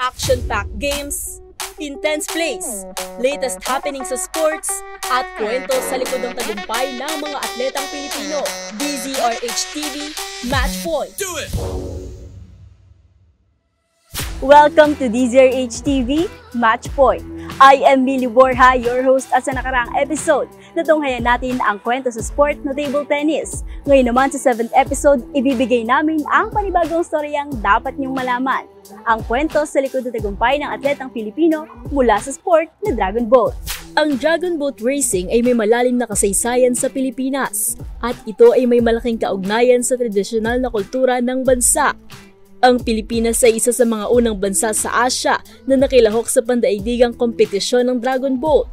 action-packed games, intense plays, latest happening sa sports, at kwento sa likod ng tagumpay ng mga atletang Pilipino. DZRH TV, Match Point! Do it! Welcome to DZRH TV, Match Point. I am Millie Borja, your host at sa nakaraang episode, natunghayan natin ang kwento sa sport na table tennis. Ngayon naman sa 7th episode, ibibigay namin ang panibagong storyang dapat niyong malaman. Ang kwento sa likod ng tagumpay ng atletang Pilipino mula sa sport na Dragon Boat. Ang Dragon Boat Racing ay may malalim na kasaysayan sa Pilipinas at ito ay may malaking kaugnayan sa tradisyonal na kultura ng bansa. Ang Pilipinas ay isa sa mga unang bansa sa Asia na nakilahok sa pandaigdigang kompetisyon ng Dragon Boat.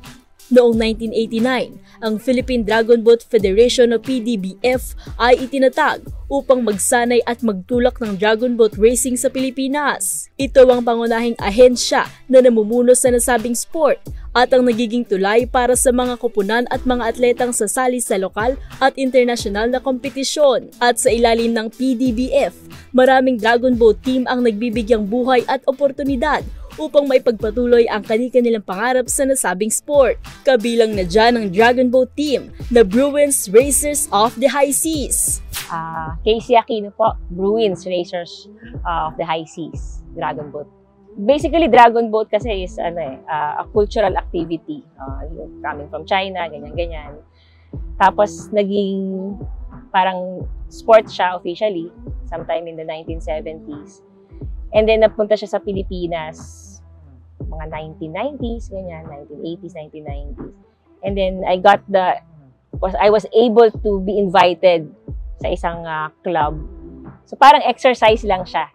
Noong 1989, ang Philippine Dragon Boat Federation o PDBF ay itinatag upang magsanay at magtulak ng Dragon Boat Racing sa Pilipinas. Ito ang pangunahing ahensya na namumuno sa nasabing sport at ang nagiging tulay para sa mga koponan at mga atletang sasali sa lokal at internasyonal na kompetisyon. At sa ilalim ng PDBF, maraming Dragon Boat team ang nagbibigyang buhay at oportunidad upang maipagpatuloy ang kani-kanilang pangarap sa nasabing sport. Kabilang na dyan ang Dragon Boat team na Bruins Racers of the High Seas. Casey Aquino po, Bruins Racers of the High Seas, Dragon Boat. Basically, Dragon Boat kasi is a cultural activity. Coming from China, ganyan-ganyan. Tapos, naging parang sport siya officially, sometime in the 1970s. And then, napunta siya sa Pilipinas, mga 1990s, ganyan, 1980s, 1990s. And then, I was able to be invited sa isang club. So, parang exercise lang siya.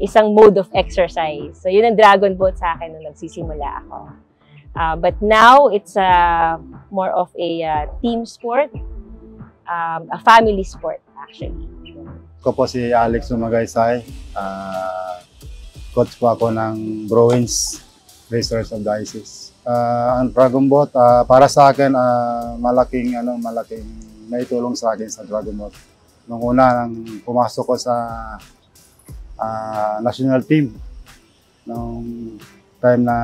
Isang mode of exercise. So, yun ang Dragon Boat sa akin nung nagsisimula ako. But now, it's more of a team sport, a family sport, actually. Ako po si Alex Sumagaysay. Coach po ako ng Bruins Racers of the High Seas. Ang Dragon Boat, para sa akin, malaking naitulong sa akin sa Dragon Boat. Nung una, nang pumasok ko sa national team, nung time na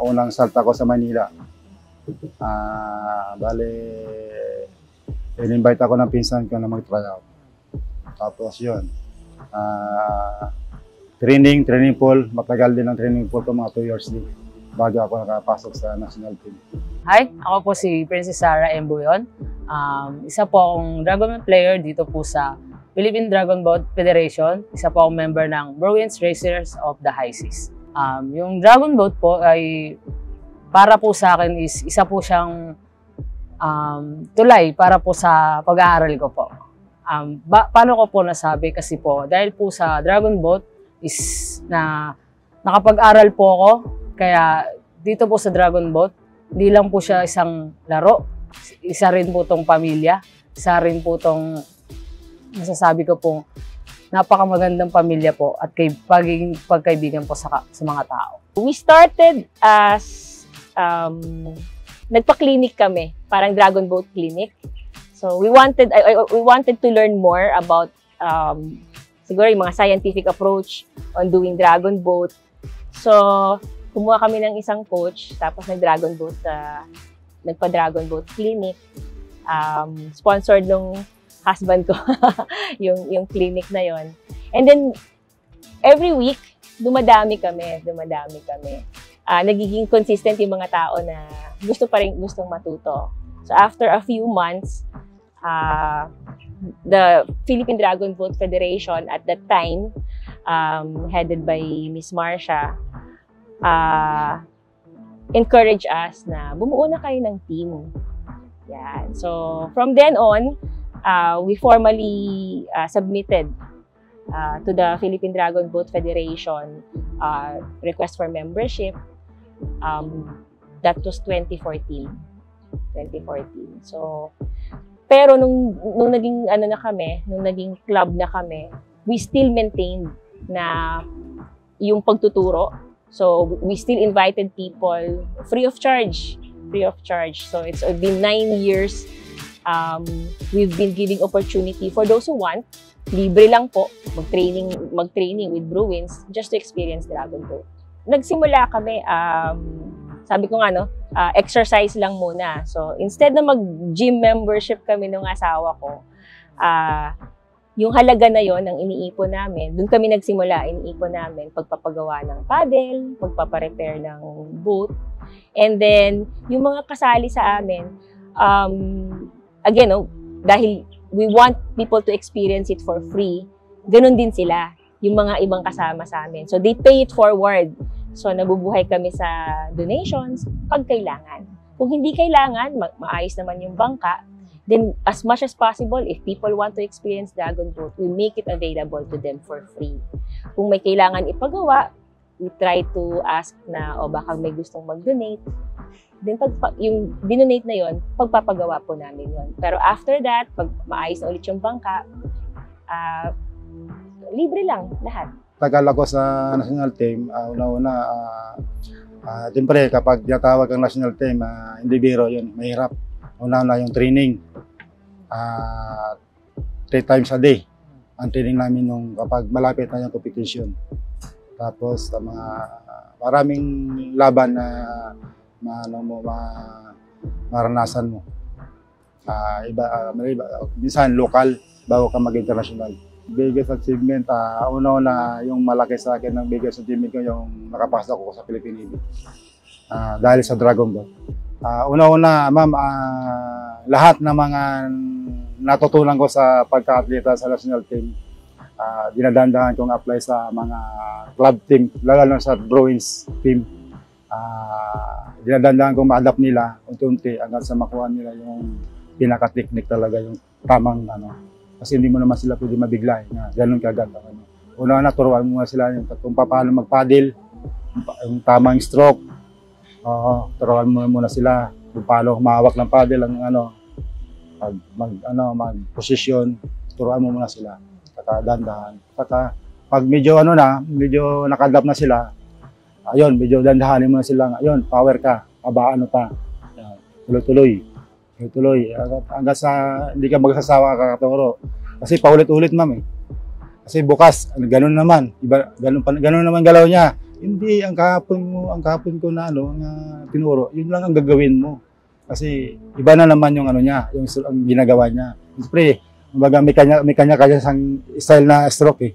unang salta ko sa Manila, in-invite ako ng pinsan ko na mag-tryout. Tapos yun, training pool, matagal din ang training pool ko, mga 2 years din, bago ako nakapasok sa national team. Hi, ako po si Princess Sarah Embuyon. Isa po akong Dragon Boat player dito po sa Philippine Dragon Boat Federation. Isa po akong member ng Bruins Racers of the High Seas. Yung Dragon Boat po ay para po sa akin is isa po siyang tulay para po sa pag-aaral ko po. Paano ko po nasabi? Kasi po, dahil po sa Dragon Boat is na nakapag-aral po ako. Kaya dito po sa Dragon Boat, hindi lang po siya isang laro. Isa rin po tong pamilya. Isa rin po tong masasabi ko pong napakamagandang pamilya po at pagkaibigan po sa mga tao. We started as nagpa-clinic kami, parang Dragon Boat Clinic. So we wanted to learn more about siguro yung mga scientific approach on doing Dragon Boat. So kumuha kami ng isang coach, tapos nagpa-Dragon Boat Clinic. Sponsored nung husband ko yung clinic na yon. And then every week dumadami kami. Nagiging consistent yung mga tao na gustong matuto. So after a few months, the Philippine Dragon Boat Federation at that time, headed by Miss Marcia, encouraged us na bumuo na kayo ng team. Yan. So from then on, we formally submitted to the Philippine Dragon Boat Federation request for membership. That was 2014. So, pero nung naging nung naging club na kami, we still maintained na yung pagtuturo. So, we still invited people free of charge. So, it's been 9 years We've been giving opportunity for those who want. Libre lang po mag-training with Bruins just to experience Dragon Boat. Nagsimula kami, sabi ko nga exercise lang muna. So instead na mag-gym membership kami ng asawa ko, yung halaga na yon ang iniipon namin, doon kami nagsimula, iniipon namin pagpapagawa ng paddle, pagpaparepair ng boat, and then yung mga kasali sa amin, again, dahil we want people to experience it for free, ganun din sila, yung mga ibang kasama sa amin. So they pay it forward. So nabubuhay kami sa donations pag kailangan. Kung hindi kailangan, maayos naman yung bangka, then as much as possible, if people want to experience Dragon Boat, we make it available to them for free. Kung may kailangan ipagawa, we try to ask na, baka may gustong mag-donate. Then yung dinonate na yon, pagpapagawa po namin yon. Pero after that, pag maayos na ulit yung bangka, libre lang lahat. Tagal ako sa national team, una-una, siyempre kapag tinatawag ang national team, hindi biro yun, mahirap. Una-una yung training, 3 times a day. Ang training namin yung kapag malapit na yung competition. Tapos maraming laban na maranasan mo. Minsan lokal bago ka mag-international. Biggest achievement, una-una yung malaki sa akin ng biggest achievement ko yung nakapasok ko sa Philippine Navy. Dahil sa Dragon Boat. Una-una, ma'am, lahat ng mga natutunan ko sa pagka-atleta sa national team, dinadandahan kong apply sa mga club team, lalo na sa Bruins team. Dinadandahan kong ma-adapt nila unti-unti hanggang sa makuha nila yung pinaka-technique talaga, yung tamang kasi hindi mo naman sila pwede mabigla na ganun kagad. Una-una, turuan mo sila kung paano mag-paddle, yung tamang stroke. Turuan mo muna sila kung paano humawak ng paddle, mag-position, turuan mo muna sila. Dandahan. Pag medyo medyo nakadap na sila, ayun, medyo dandahanin mo na sila. Ayun, power ka, abaan pa. Tuloy-tuloy. Hanggang sa hindi ka magsasawa kakaturo. Kasi paulit-ulit, ma'am . Kasi bukas, ganun naman. Ganun naman galaw niya. Hindi, ang kahapon ko na tinuro, yun lang ang gagawin mo. Kasi iba na naman yung niya, yung ginagawa niya. Siyempre, may kanya sang style na stroke .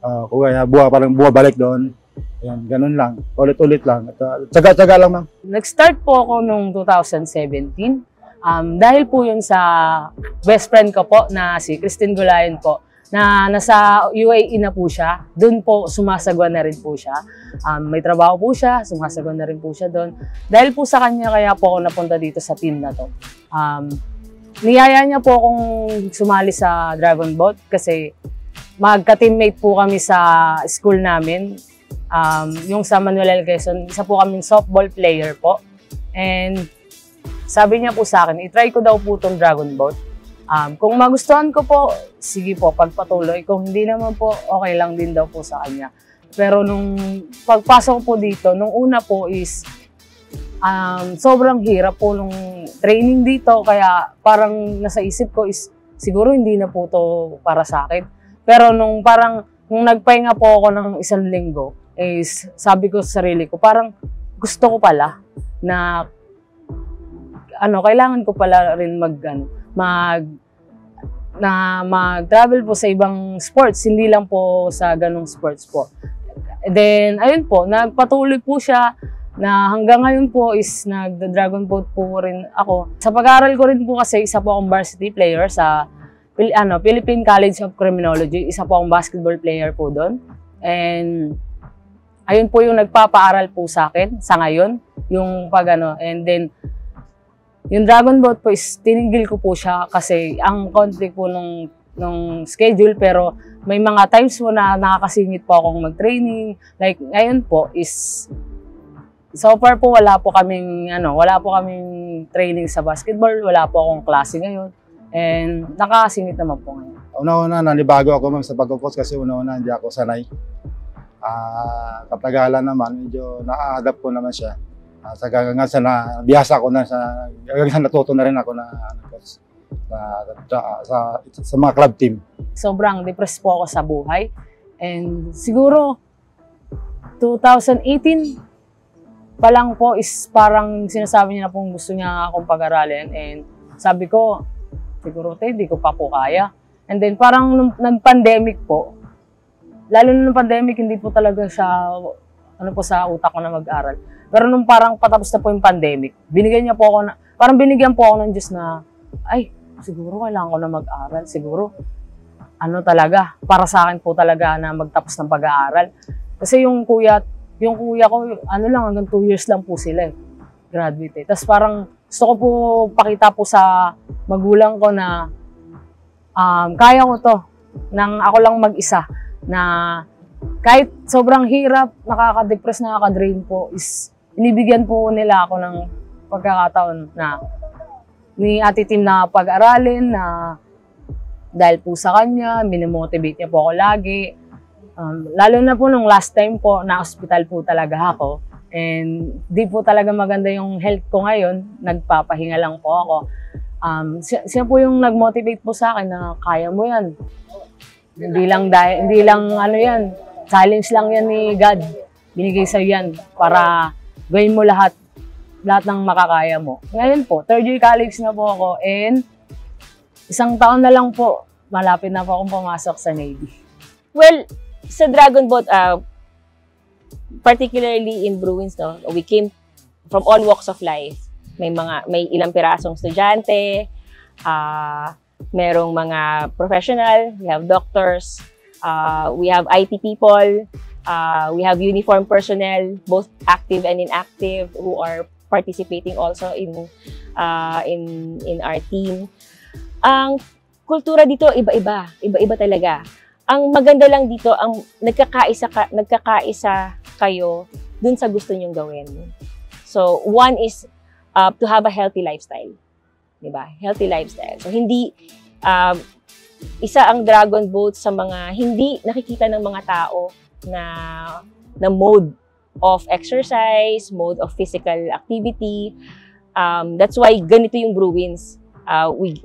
Kaya parang bumabalik doon. Ayan, ganun lang. Ulit-ulit lang. Tsaga-tsaga lang, ma'am. Nag-start po ako noong 2017. Dahil po yun sa best friend ko po na si Christine Gulayan po, na nasa UAE na po siya. Doon po sumasagwa na rin po siya. May trabaho po siya, sumasagwa na rin po siya doon. Dahil po sa kanya kaya po ako napunta dito sa team na to. Niyaya niya po akong sumali sa Dragon Boat kasi magka-teammate po kami sa school namin. Yung sa Manuel L. Quezon, isa po kaming softball player po. And sabi niya po sa akin, i-try ko daw po itong Dragon Boat. Kung magustuhan ko po, sige po, pagpatuloy. Kung hindi naman po, okay lang din daw po sa kanya. Pero nung pagpasok po dito, nung una po is sobrang hirap po nung training dito. Kaya parang nasa isip ko is siguro hindi na po to para sa akin. Pero nung nagpahinga po ako ng 1 linggo, is sabi ko sa sarili ko, parang gusto ko pala na kailangan ko pala rin mag-travel po sa ibang sports, hindi lang po sa ganong sports po. Then, ayun po, nagpatuloy po siya na hanggang ngayon po is nag-Dragon Boat po rin ako. Sa pag-aaral ko rin po kasi isa po akong varsity player sa Philippine College of Criminology, isa po akong basketball player po doon. And ayun po yung nagpapaaral po sa akin sa ngayon, yung and then yung Dragon Boat po is tinigil ko po siya kasi ang conflict po nung schedule, pero may mga times po na nakakasingit po akong mag-training. Like ngayon po is so far po wala po kaming training sa basketball, wala po akong klase ngayon. And nakakasingit naman po ngayon. Una-una, nanibago ako, ma'am, sa pag-coach kasi una-una hindi ako sanay. Katagalan naman, medyo na-adapt ko naman siya. Hanggang sa nabiyasa ko na, hanggang sa natuto na rin ako na coach. sa mga club team. Sobrang depressed po ako sa buhay. And siguro 2018 pa lang po is parang sinasabi niya na pong gusto niya akong pag-aralin. And sabi ko, siguro hindi ko pa po kaya. And then parang nung nag-pandemic po, lalo na nung pandemic, hindi po talaga siya, sa utak ko na mag-aral. Pero nung parang patapos na po yung pandemic, binigyan po ako ng Diyos na, ay, siguro kailangan ko na mag-aral. Siguro, talaga, para sa akin po talaga na magtapos ng pag-aaral. Kasi yung kuya ko, hanggang 2 years lang po sila graduate. Tapos parang gusto ko po pakita po sa magulang ko na kaya ko to, nang ako lang mag-isa, na kahit sobrang hirap, nakaka-depress, nakaka-drain po, is inibigyan po nila ako ng pagkakataon na ni Ate Tim na pag-aralin, na dahil po sa kanya, minimotivate niya po ako lagi. Lalo na po nung last time po, na-hospital po talaga ako. And di po talaga maganda yung health ko ngayon, nagpapahinga lang po ako. Siya po yung nag-motivate po sa akin na kaya mo yan. Hindi lang yan, challenge lang yan ni God. Binigay sa'yo yan para gawin mo lahat ng makakaya mo. Ngayon po, 3rd year college na po ako, and 1 taon na lang po, malapit na po akong pumasok sa Navy. Well, sa Dragon Boat, particularly in Bruins, no, we came from all walks of life. May ilang pirasong estudyante, merong mga professional, we have doctors, we have IT people, we have uniform personnel, both active and inactive, who are participating also in our team. Ang kultura dito iba-iba talaga. Ang maganda lang dito, ang nagkakaisa kayo dun sa gusto nyong gawin. So one is to have a healthy lifestyle. Diba? Healthy lifestyle. So, hindi, isa ang Dragon Boat sa mga hindi nakikita ng mga tao na mode of exercise, mode of physical activity. That's why ganito yung Bruins. We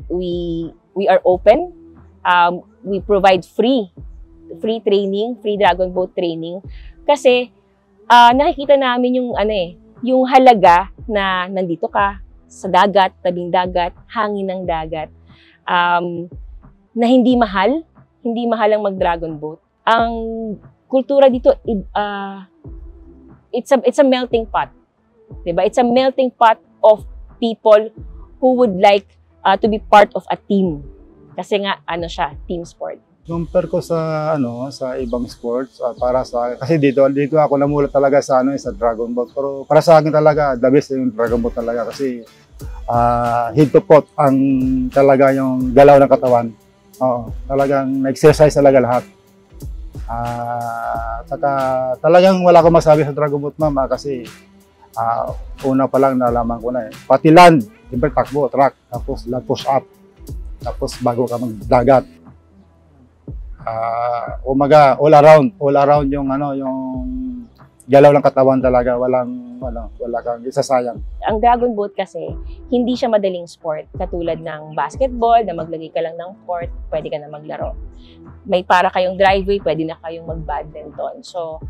are open. We provide free training, free Dragon Boat training. Kasi, nakikita namin yung halaga na nandito ka, sa dagat, tabing dagat, hangin ng dagat, na hindi mahal ang mag-Dragon Boat. Ang kultura dito, it's a melting pot. Diba? It's a melting pot of people who would like to be part of a team. Kasi nga, team sport. Compare ko sa ibang sports, para sa kasi dito ako namulat talaga sa Dragon Boat. Pero para sa akin talaga, the best yung Dragon Boat talaga kasi head to foot ang talaga yung galaw ng katawan. Oo, talagang exercise talaga lahat. Saka talagang wala akong masabi sa Dragon Boat, ma'am, kasi una pa lang nalaman ko na pati land, siyempre takbo, track, tapos push up, tapos bago ka magdagat. Umaga, all around yung galaw ng katawan talaga, wala kang isasayang. Ang Dragon Boat kasi, hindi siya madaling sport. Katulad ng basketball, na maglagay ka lang ng court, pwede ka na maglaro. May para kayong driveway, pwede na kayong mag-badminton. So,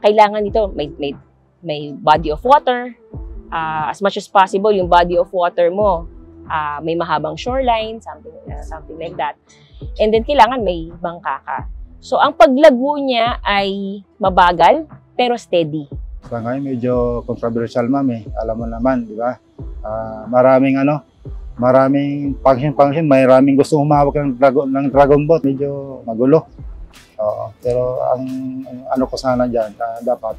kailangan nito, may body of water. As much as possible, yung body of water mo, may mahabang shoreline, something like that. And then, kailangan may bangka ka. So, ang paglago niya ay mabagal, pero steady. So, ngayon, medyo controversial, ma'am, Alam mo naman, di ba? Maraming function, maraming gusto humawak ng Dragon Boat. Medyo magulo. Pero ang ko sana dyan, dapat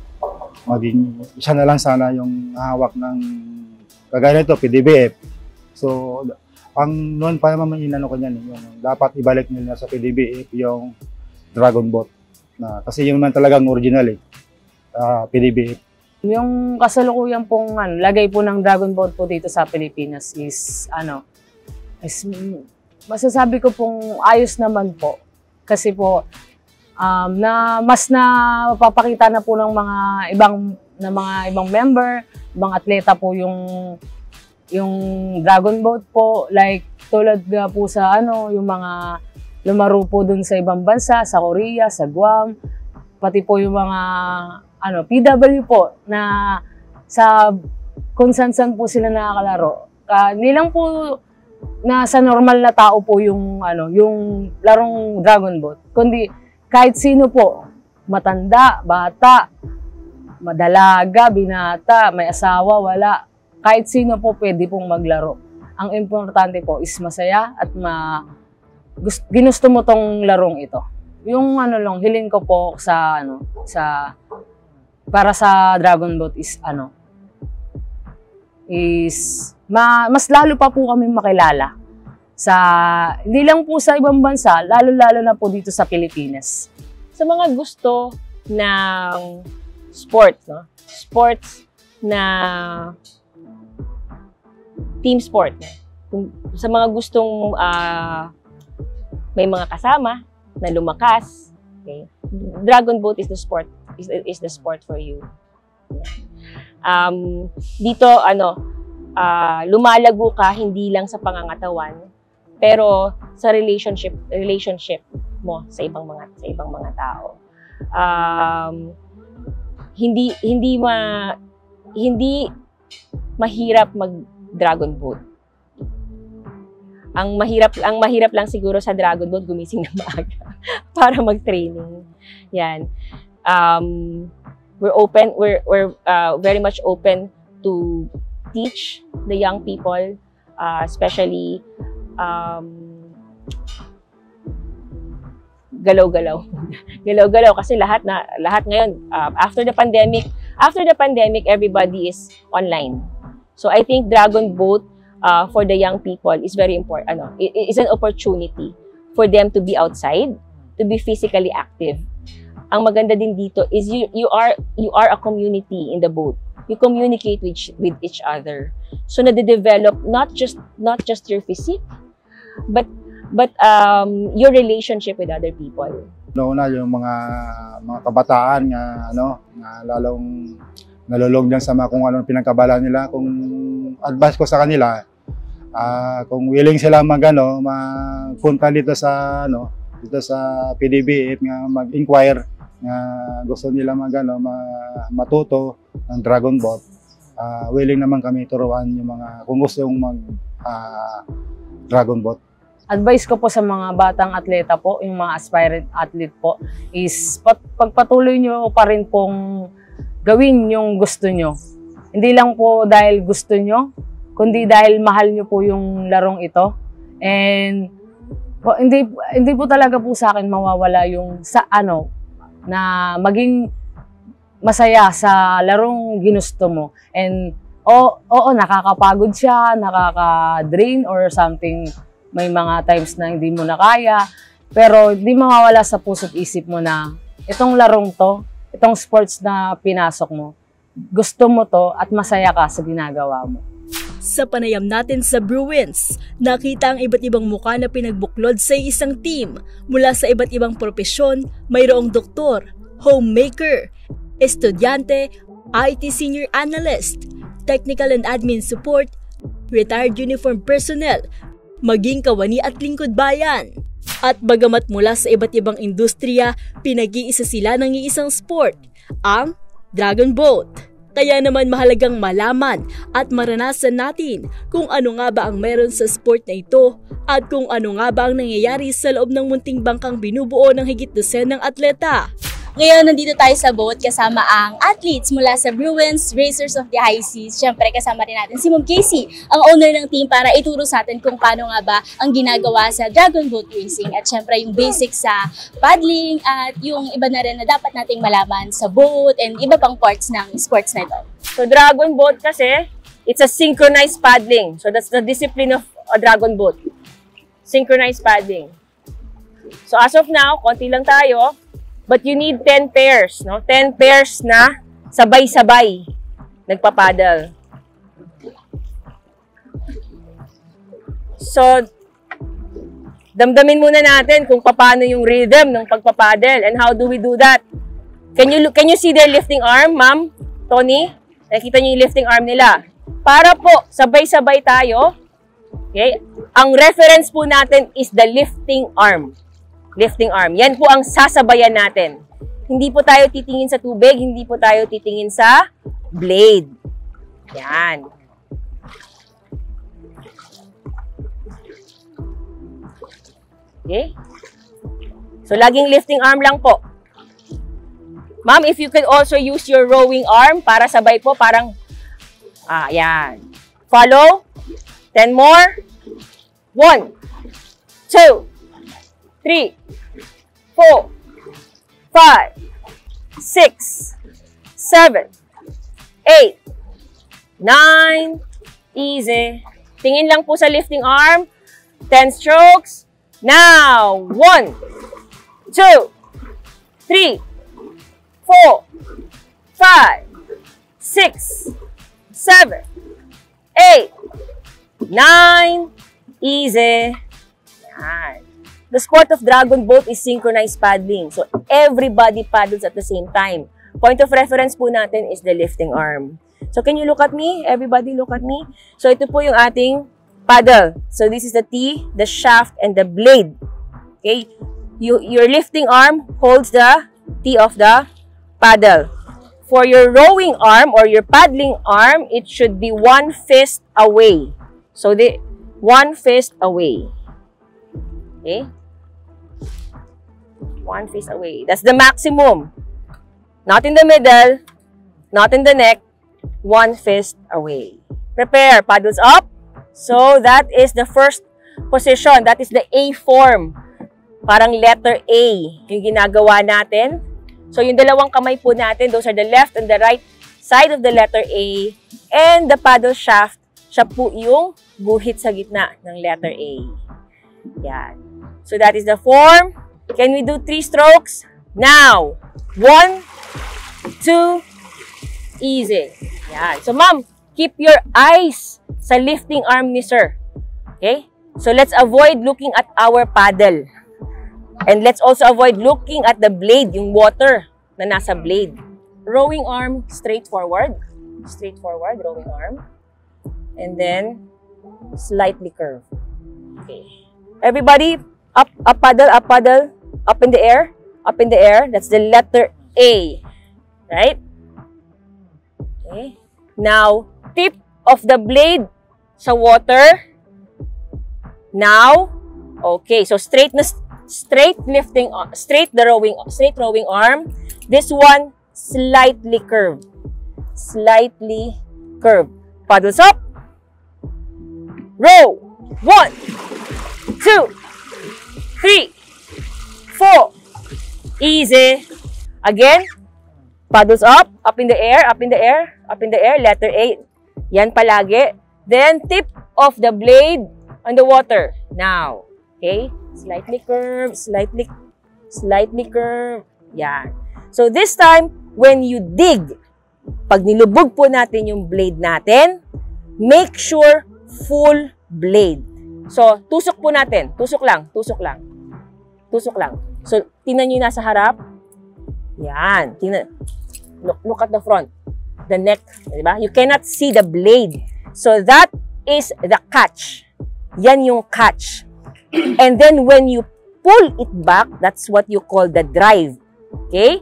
maging isa na lang sana yung hawak ng kagaya nito, PDBF. So, noon pa naman ko niyan, yung dapat ibalik nila sa PDBF yung Dragon Boat. Kasi yung man talagang original PDBF. Yung kasalukuyan pong lagay po ng Dragon Boat po dito sa Pilipinas is masasabi ko pong ayos naman po. Kasi po mas napapakita na po ng mga ibang member, ibang atleta po yung yung Dragon Boat po, like tulad nga po sa yung mga lumaro po dun sa ibang bansa, sa Korea, sa Guam, pati po yung mga PW po na sa kung saan po sila nakakalaro. Hindi lang po na sa normal na tao po yung yung larong Dragon Boat, kundi kahit sino po, matanda, bata, madalaga, binata, may asawa, wala, kahit sino po pwede pong maglaro. Ang importante po is masaya at ginusto mo tong larong ito. Yung hiling ko po sa para sa Dragon Boat is mas lalo pa po kami makilala sa hindi lang po sa ibang bansa, lalo na po dito sa Pilipinas. Sa mga gusto ng sports, no? Sports na team sport. Sa mga gustong may mga kasama na lumakas, okay? Dragon Boat is the sport, is the sport for you. Dito lumalago ka hindi lang sa pangangatawan, pero sa relationship mo sa ibang mga tao. Hindi mahirap mag Dragon Boat. Ang mahirap lang siguro sa Dragon Boat gumising na maaga para mag-training. Yan. We're very much open to teach the young people, especially galaw-galaw. Galaw-galaw kasi lahat ngayon after the pandemic everybody is online. So I think Dragon Boat for the young people is very important. Is an opportunity for them to be outside, to be physically active. Ang maganda din dito is you are a community in the boat. You communicate with each other. So nade-develop not just your physique, but your relationship with other people. Una yung mga kabataan nga lalong nalulog lang sa kung anong pinagkabala nila. Kung advice ko sa kanila, kung willing sila magpunta dito sa PDB nga mag-inquire nga gusto nila matuto ng Dragon Boat, willing naman kami turuan yung mga kung gusto yung Dragon Boat. Advice ko po sa mga batang atleta po, yung mga aspirant athlete po, is pagpatuloy nyo pa rin pong gawin yung gusto nyo. Hindi lang po dahil gusto nyo, kundi dahil mahal nyo po yung larong ito. And hindi po talaga po sa akin mawawala yung na maging masaya sa larong ginusto mo. And oo, nakakapagod siya, nakaka-drain or something. May mga times na hindi mo na kaya, pero hindi mawawala sa puso't isip mo na itong larong to, itong sports na pinasok mo, gusto mo to at masaya ka sa ginagawa mo. Sa panayam natin sa Bruins, nakita ang iba't ibang mukha na pinagbuklod sa isang team mula sa iba't ibang propesyon, mayroong doktor, homemaker, estudyante, IT senior analyst, technical and admin support, retired uniform personnel, maging kawani at lingkod bayan. At bagamat mula sa iba't ibang industriya, pinag-iisa sila ng iisang sport, ang Dragon Boat. Kaya naman mahalagang malaman at maranasan natin kung ano nga ba ang meron sa sport na ito at kung ano nga ba ang nangyayari sa loob ng munting bangkang binubuo ng higit dosenang atleta. Ngayon, nandito tayo sa boat kasama ang athletes mula sa Bruins, Racers of the High Seas. Siyempre, kasama rin natin si Ma'am Casey, ang owner ng team, para ituro sa atin kung paano nga ba ang ginagawa sa Dragon Boat Racing. At siyempre, yung basics sa paddling at yung iba na rin na dapat nating malaman sa boat and iba pang parts ng sports na ito. So, Dragon Boat kasi, it's a synchronized paddling. So, that's the discipline of a Dragon Boat. Synchronized paddling. So, as of now, konti lang tayo. But you need 10 pairs, no? 10 pairs na sabay-sabay nagpapaddle. So, damdamin muna natin kung paano yung rhythm ng pagpapaddle and how do we do that. Can you see their lifting arm, Ma'am, Tony? Nakita niyo yung lifting arm nila. para po sabay-sabay tayo, okay, ang reference po natin is the lifting arm. Lifting arm. Yan po ang sasabayan natin. Hindi po tayo titingin sa tubig, hindi po tayo titingin sa blade. Yan. Okay? So, laging lifting arm lang po. Ma'am, if you could also use your rowing arm para sabay po, parang, yan. Follow. 10 more. 1, 2, 3, 4, 5, 6, 7, 8, 9. Easy. Tingin lang po sa lifting arm. 10 strokes. Now, 1, 2, 3, 4, 5, 6, 7, 8, 9. Easy. Yan. The sport of dragon boat is synchronized paddling. So, everybody paddles at the same time. Point of reference po natin is the lifting arm. So, can you look at me? Everybody look at me. So, ito po yung ating paddle. So, this is the T, the shaft, and the blade. Okay? Your lifting arm holds the T of the paddle. For your rowing arm or your paddling arm, it should be 1 fist away. So, the 1 fist away. Okay? 1 fist away. That's the maximum. Not in the middle, not in the neck, 1 fist away. Prepare. Paddles up. So, that is the first position. That is the A form. Parang letter A yung ginagawa natin. So, yung dalawang kamay po natin, those are the left and the right side of the letter A. And the paddle shaft, siya po yung guhit sa gitna ng letter A. Yan. So, that is the form. Can we do 3 strokes? Now, 1, 2, easy. Yan. So, ma'am, keep your eyes sa lifting arm ni sir. Okay? So, let's avoid looking at our paddle. And let's also avoid looking at the blade, yung water na nasa blade. Rowing arm, straight forward. Straight forward, rowing arm. And then, slightly curve. Okay. Everybody, up paddle, up in the air, up in the air. That's the letter A. Right? Okay. Now, tip of the blade sa water. Now, okay. So, straight rowing arm. This one, slightly curved. Slightly curved. Paddles up. Row. 1, 2, 3, 4. Easy. Again. Paddles up in the air, up in the air, up in the air. Letter A. Yan palagi. Then, tip of the blade on the water. Now. Okay? Slightly curve, slightly curve. Yan. So, this time, when you dig, pag nilubog po natin yung blade natin, make sure full blade. So, tusok po natin. Tusok lang, tusok lang. Tusok lang. So, tingnan nyo yung nasa harap. Yan. Tingnan. Look at the front. The neck. Diba? You cannot see the blade. So, that is the catch. Yan yung catch. And then, when you pull it back, that's what you call the drive. Okay?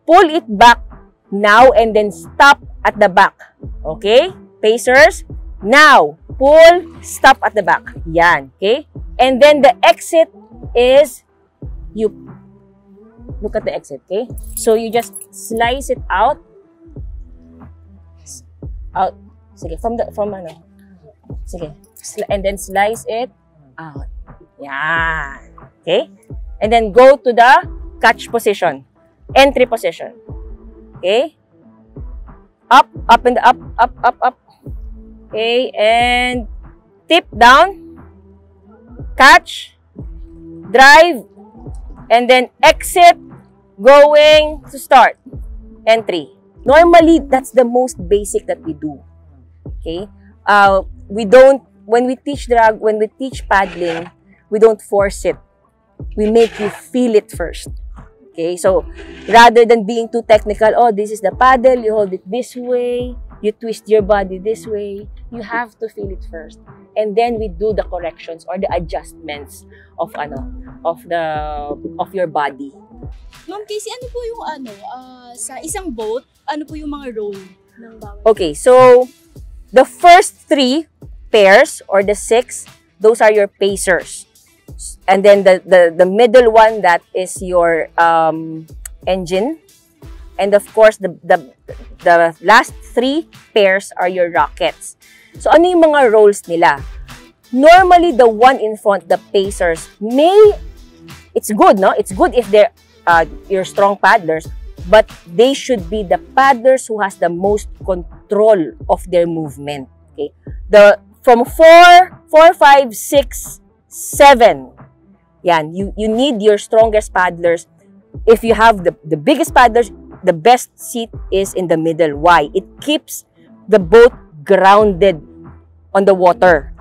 Pull it back now and then stop at the back. Okay? Pacers. Now, pull, stop at the back. Yan. Okay? And then, the exit is, you look at the exit. Okay? So, you just slice it out. Out. Sige, from ano? Sige. And then, slice it out. Yan. Okay? And then, go to the catch position. Entry position. Okay? Up and up. Okay, and tip down, catch, drive, and then exit, going to start, entry. Normally, that's the most basic that we do. Okay? When we teach paddling, we don't force it. We make you feel it first. Okay? So, rather than being too technical, oh, this is the paddle, you hold it this way, you twist your body this way. You have to feel it first. And then we do the corrections or the adjustments of your body. Ma'am Casey, ano po yung sa isang boat, ano po yung mga role ng bawat? Okay, so the first 3 pairs or the 6, those are your pacers. And then the middle one, that is your engine. And of course, the last 3 pairs are your rockets. So ano yung mga roles nila? Normally, the one in front, the pacers, it's good, no? It's good if they're your strong paddlers, but they should be the paddlers who has the most control of their movement. Okay, from 4, 5, 6, 7. Yan, you need your strongest paddlers. If you have the biggest paddlers, the best seat is in the middle. Why? It keeps the boat grounded on the water.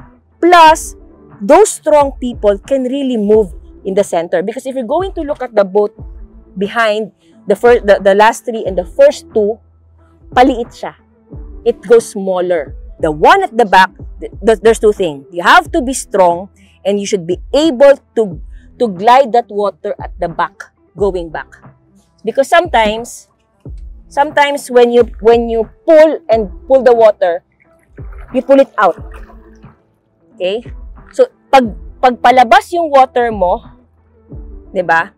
Plus, those strong people can really move in the center. Because if you're going to look at the boat behind the last 3 and the first 2, paliit siya. It goes smaller. The one at the back, there's 2 things. You have to be strong and you should be able to glide that water at the back, going back. Because sometimes when you pull the water, you pull it out. Okay? So pag palabas yung water mo, 'di ba?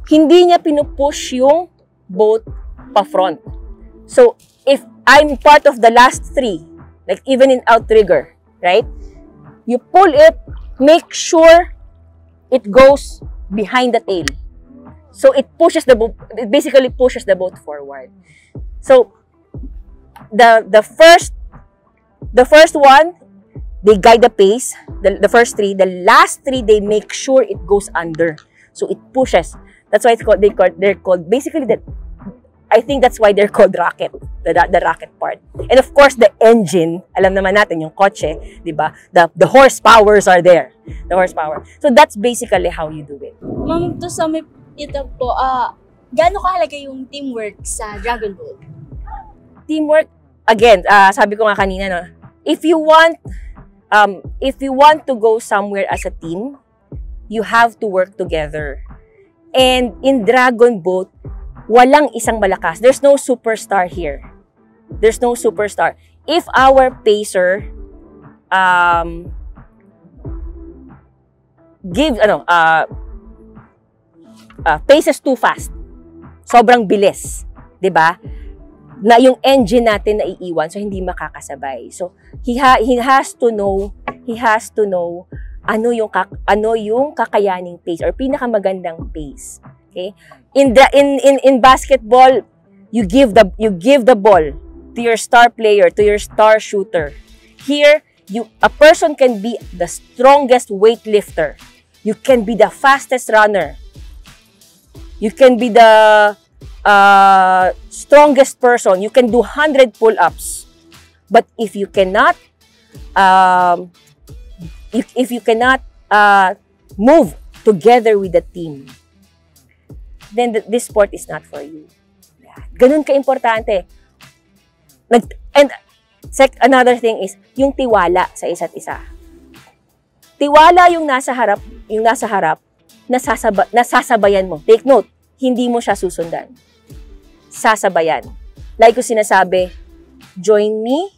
Hindi niya pinupush yung boat pa front. So if I'm part of the last 3, like even in outrigger, right? You pull it, make sure it goes behind the tail. So it basically pushes the boat forward. So the first one, they guide the pace, the first 3. The last 3, they make sure it goes under. So it pushes. That's why they're called basically I think that's why they're called rocket, the rocket part. And of course, the engine, alam naman natin yung kotse, di ba? The horsepowers are there. The horsepower. So that's basically how you do it. Ma'am, to sum it up po, gaano kahalaga yung teamwork sa Dragon Boat? Teamwork, again, sabi ko nga kanina, no, if you want to go somewhere as a team, you have to work together. And in Dragon Boat, walang isang malakas. There's no superstar here. There's no superstar. If our pacer paces too fast, sobrang bilis, 'di ba? Na yung engine natin naiiwan, so hindi makakasabay. So he has to know ano yung kakayaning pace or pinakamagandang pace. Okay? In basketball, you give the ball to your star player, to your star shooter. Here, a person can be the strongest weightlifter. You can be the fastest runner. You can be the strongest person. You can do 100 pull-ups. But if you cannot move together with the team, then this sport is not for you. Ganun ka-importante. Another thing is yung tiwala sa isa't isa. Tiwala yung nasa harap, nasasabayan mo. Take note, hindi mo siya susundan. Sasabayan. Like ko sinasabi, join me,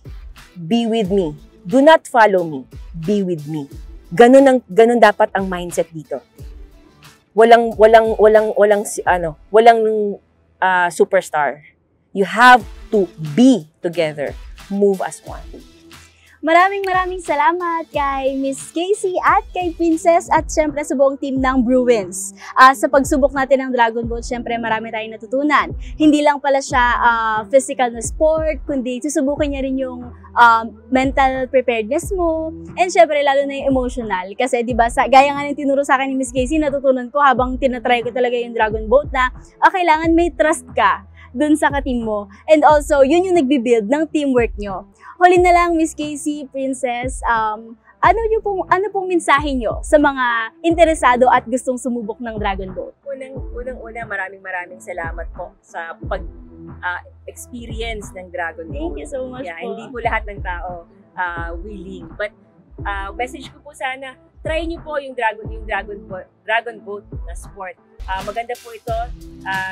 be with me. Do not follow me, be with me. Ganun dapat ang mindset dito. Walang superstar. You have to be together, move as one. Maraming salamat kay Miss Casey at kay Princess at syempre sa buong team ng Bruins. Sa pagsubok natin ng Dragon Boat, syempre marami tayong natutunan. Hindi lang pala siya physical na sport, kundi susubukin niya rin yung mental preparedness mo. And syempre lalo na yung emotional. Kasi diba, gaya nga ng tinuro sa akin ni Miss Casey, natutunan ko habang tinatry ko talaga yung Dragon Boat na kailangan may trust ka dun sa ka-team mo. And also, yun yung nagbibuild ng teamwork nyo. Huli na lang, Miss Casey, Princess, ano pong mensahe nyo sa mga interesado at gustong sumubok ng Dragon Boat? Unang-una, maraming salamat po sa experience ng Dragon Boat. Thank you so much po. Hindi po lahat ng tao willing. But message ko po sana, try niyo po yung Dragon Boat na sport. Maganda po ito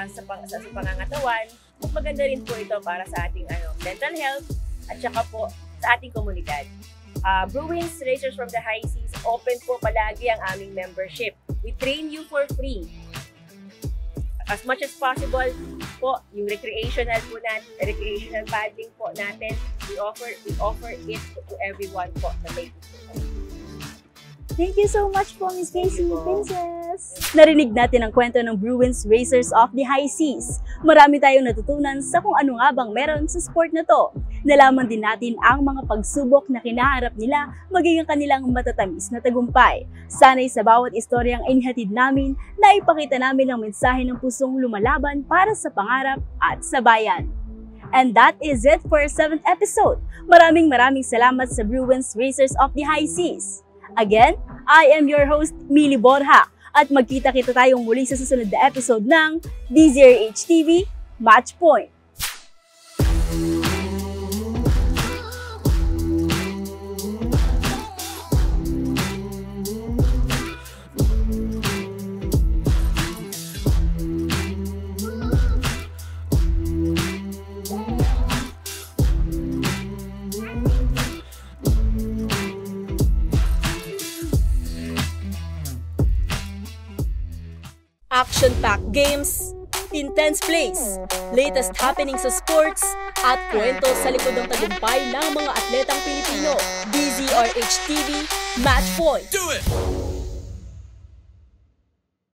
sa pangangatawan. Maganda rin po ito para sa ating mental health at saka po sa ating komunidad. Bruins Racers from the High Seas, open po palagi ang aming membership. We train you for free. As much as possible po, yung recreational paddling po natin, we offer it to everyone po na may gusto. Thank you so much po, Miss Casey, Princess! Narinig natin ang kwento ng Bruins Racers of the High Seas. Marami tayong natutunan sa kung ano nga bang meron sa sport na to. Nalaman din natin ang mga pagsubok na kinaharap nila maging ang kanilang matatamis na tagumpay. Sana'y sa bawat istoryang inihatid namin, naipakita namin ang mensahe ng pusong lumalaban para sa pangarap at sa bayan. And that is it for our 7th episode. Maraming salamat sa Bruins Racers of the High Seas. Again, I am your host, Mili Borja, at magkita-kita tayong muli sa susunod na episode ng DZRH TV Match Point. Action-packed games, intense plays, latest happenings sa sports, at kwento sa likod ng tagumpay ng mga atletang Pilipino. DZRH TV Match Point. Do it!